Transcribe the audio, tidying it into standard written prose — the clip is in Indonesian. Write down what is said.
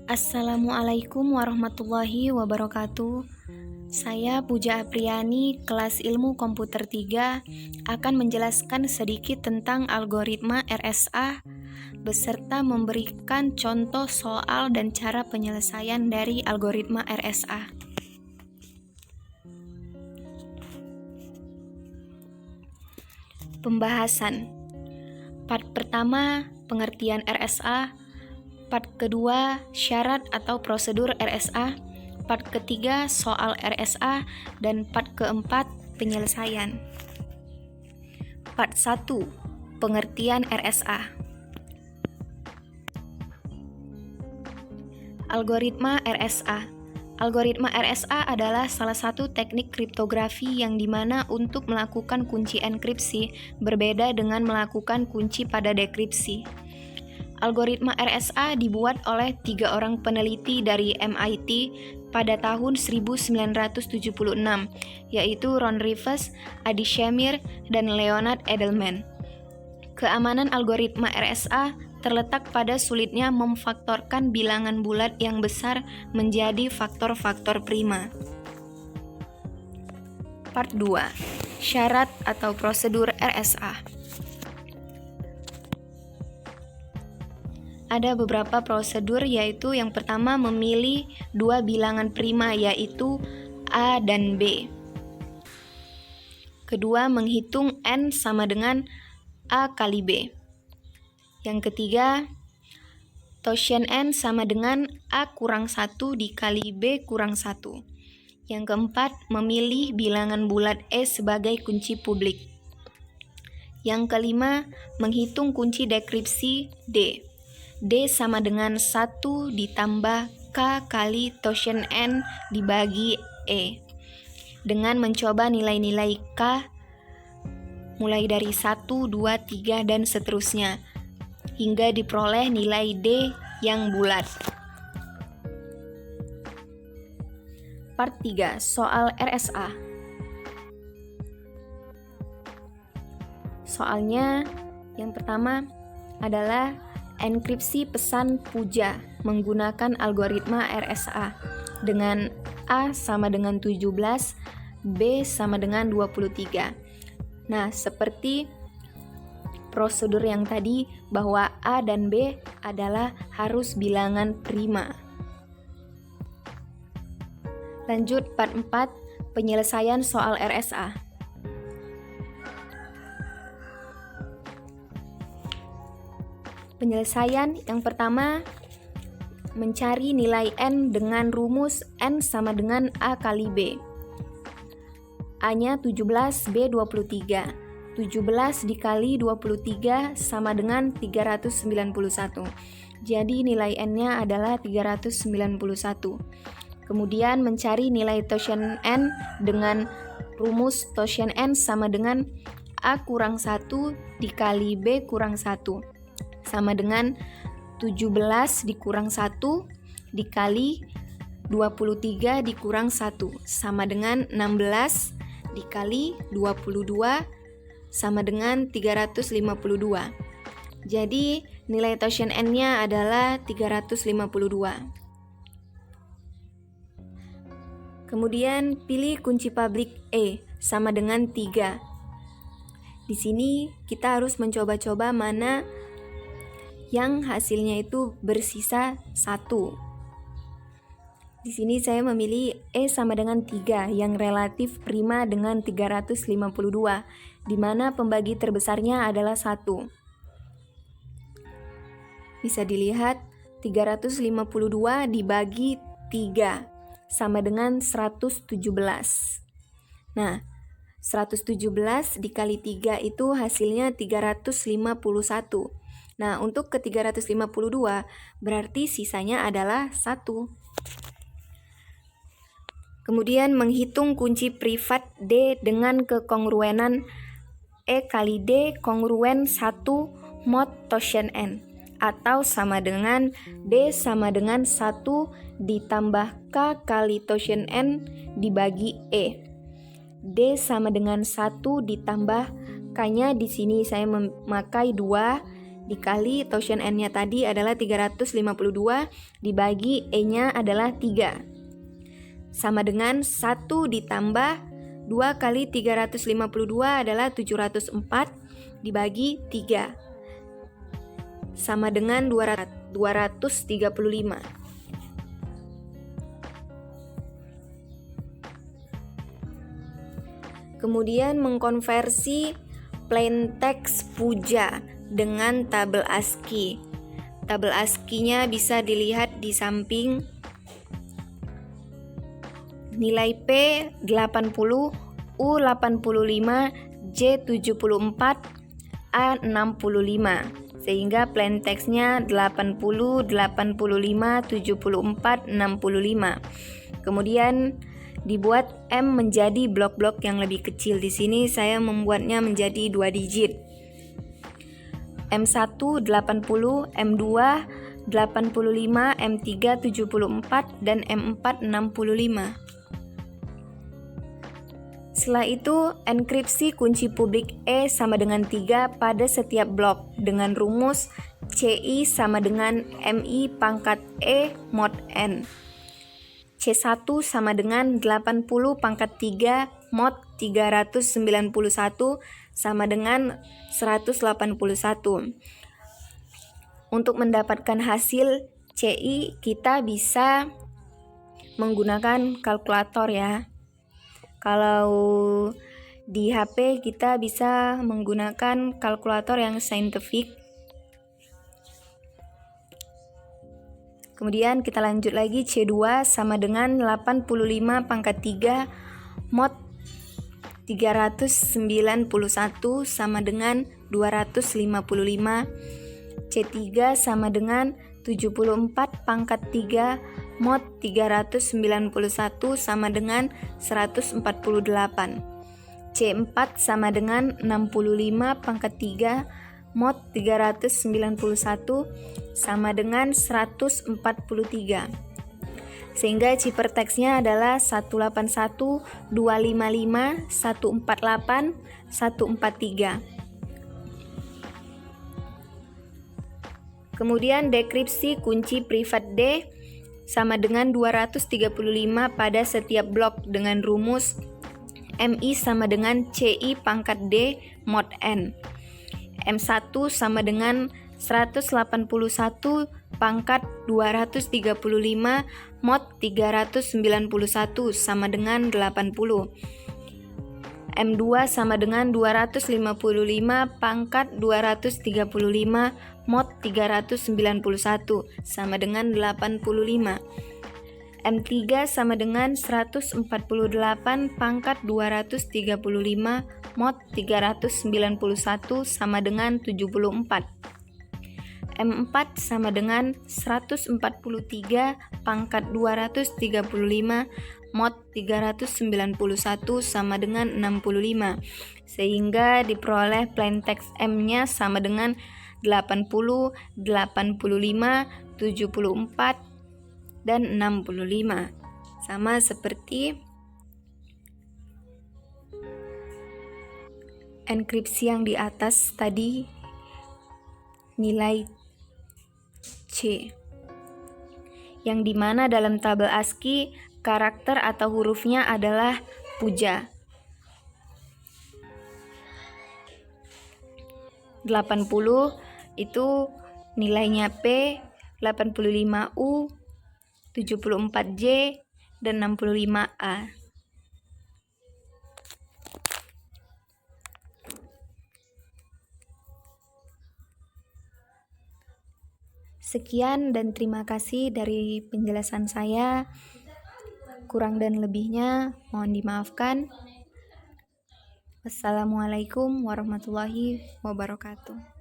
Assalamualaikum warahmatullahi wabarakatuh. Saya Puja Apriani, kelas Ilmu Komputer 3, akan menjelaskan sedikit tentang algoritma RSA beserta memberikan contoh soal dan cara penyelesaian dari algoritma RSA. Pembahasan. Part pertama, pengertian RSA. Part kedua, syarat atau prosedur RSA. Part ketiga, soal RSA. Dan part keempat, penyelesaian. Part 1, pengertian RSA. Algoritma RSA. Algoritma RSA adalah salah satu teknik kriptografi yang dimana untuk melakukan kunci enkripsi berbeda dengan melakukan kunci pada dekripsi. Algoritma RSA dibuat oleh 3 orang peneliti dari MIT pada tahun 1976, yaitu Ron Rivers, Adi Shamir, dan Leonard Edelman. Keamanan algoritma RSA terletak pada sulitnya memfaktorkan bilangan bulat yang besar menjadi faktor-faktor prima. Part 2. Syarat atau prosedur RSA. Ada beberapa prosedur, yaitu yang pertama memilih 2 bilangan prima, yaitu A dan B. Kedua, menghitung N sama dengan A kali B. Yang ketiga, tosian N sama dengan A kurang 1 dikali B kurang 1. Yang keempat, memilih bilangan bulat E sebagai kunci publik. Yang kelima, menghitung kunci dekripsi D. D sama dengan 1 ditambah K kali tosian N dibagi E. Dengan mencoba nilai-nilai K mulai dari 1, 2, 3, dan seterusnya, hingga diperoleh nilai D yang bulat. Part 3. Soal RSA. Soalnya yang pertama adalah enkripsi pesan Puja menggunakan algoritma RSA dengan A sama dengan 17, B sama dengan 23. Nah, seperti prosedur yang tadi bahwa A dan B adalah harus bilangan prima. Lanjut part 4, penyelesaian soal RSA. Penyelesaian yang pertama, mencari nilai N dengan rumus N sama dengan A kali B. A-nya 17, B 23. 17 dikali 23 sama dengan 391. Jadi nilai N-nya adalah 391. Kemudian mencari nilai tosian N dengan rumus tosian N sama dengan A kurang 1 dikali B kurang 1. Sama dengan 17 dikurang 1 dikali 23 dikurang 1 sama dengan 16 dikali 22 sama dengan 352. Jadi nilai tosian N-nya adalah 352. Kemudian pilih kunci publik E sama dengan 3. Di sini kita harus mencoba-coba mana yang hasilnya itu bersisa 1. Di sini saya memilih E sama dengan 3 yang relatif prima dengan 352, di mana pembagi terbesarnya adalah 1. Bisa dilihat 352 dibagi 3 sama dengan 117. Nah, 117 dikali 3 itu hasilnya 351. Nah, untuk ke 352 berarti sisanya adalah 1. Kemudian menghitung kunci privat D dengan kekongruenan E kali D kongruen 1 mod tosian N, atau sama dengan D sama dengan 1 ditambah K kali tosian N dibagi E. D sama dengan 1 ditambah K-nya di sini saya memakai 2 dikali tausian N-nya tadi adalah 352 dibagi E-nya adalah 3. Sama dengan 1 ditambah 2 kali 352 adalah 704 dibagi 3. Sama dengan 235. Kemudian mengkonversi plain text puja dengan tabel ASCII. Tabel ASCII-nya bisa dilihat di samping. Nilai P 80, U 85, J 74, A 65. Sehingga plain text-nya 80, 85, 74, 65. Kemudian dibuat M menjadi blok-blok yang lebih kecil. Di sini saya membuatnya menjadi 2 digit. M1 80, M2 85, M3 74, dan M4 65. Setelah itu, enkripsi kunci publik E sama dengan 3 pada setiap blok dengan rumus CI sama dengan MI pangkat E mod N. C1 sama dengan 80 pangkat 3 mod 391 sama dengan 181. Untuk mendapatkan hasil CI kita bisa menggunakan kalkulator ya. Kalau di HP kita bisa menggunakan kalkulator yang saintifik. Kemudian kita lanjut lagi, C2 sama dengan 85 pangkat 3 mod 391 sama dengan 255. C3 sama dengan 74 pangkat 3 mod 391 sama dengan 148. C4 sama dengan 65 pangkat 3 mod 391 sama dengan 143. Sehingga ciperteksnya adalah 181, 255, 148, 143. Kemudian dekripsi kunci privat D sama dengan 235 pada setiap blok dengan rumus MI sama dengan CI pangkat D mod N. M1 sama dengan 181 pangkat 235 mod 391 sama dengan 80. M2 sama dengan 255 pangkat 235 mod 391 sama dengan 85. M3 sama dengan 148 pangkat 235 mod 391 sama dengan 74. M4 sama dengan 143 pangkat 235 mod 391 sama dengan 65. Sehingga diperoleh plain text M-nya sama dengan 80, 85, 74, dan 65. Sama seperti enkripsi yang di atas tadi, nilai C, yang dimana dalam tabel ASCII karakter atau hurufnya adalah puja. 80 itu nilainya P, 85U, 74J, dan 65A. Sekian dan terima kasih dari penjelasan saya. Kurang dan lebihnya mohon dimaafkan. Wassalamualaikum warahmatullahi wabarakatuh.